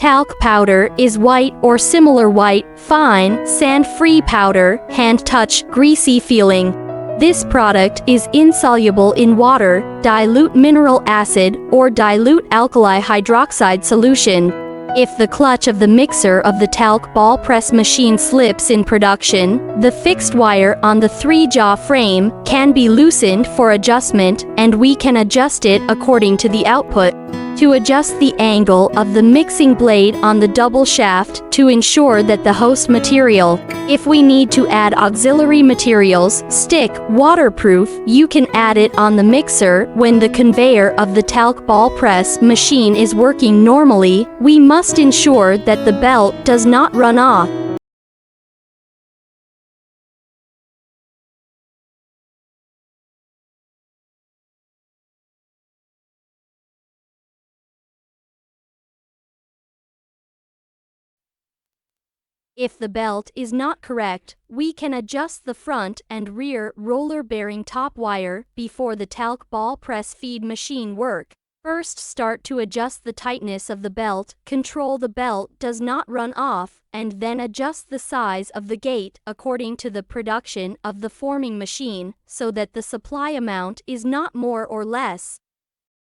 Talc powder is white or similar white, fine, sand-free powder, hand-touch, greasy feeling. This product is insoluble in water, dilute mineral acid, or dilute alkali hydroxide solution. If the clutch of the mixer of the talc ball press machine slips in production, the fixed wire on the 3-jaw frame can be loosened for adjustment, and we can adjust it according to the output. To adjust the angle of the mixing blade on the double shaft to ensure that the host material. If we need to add auxiliary materials, stick, waterproof, you can add it on the mixer. When the conveyor of the talc ball press machine is working normally, we must ensure that the belt does not run off. If the belt is not correct, we can adjust the front and rear roller-bearing top wire before the talc ball press feed machine work. First, start to adjust the tightness of the belt, control the belt does not run off, and then adjust the size of the gate according to the production of the forming machine so that the supply amount is not more or less.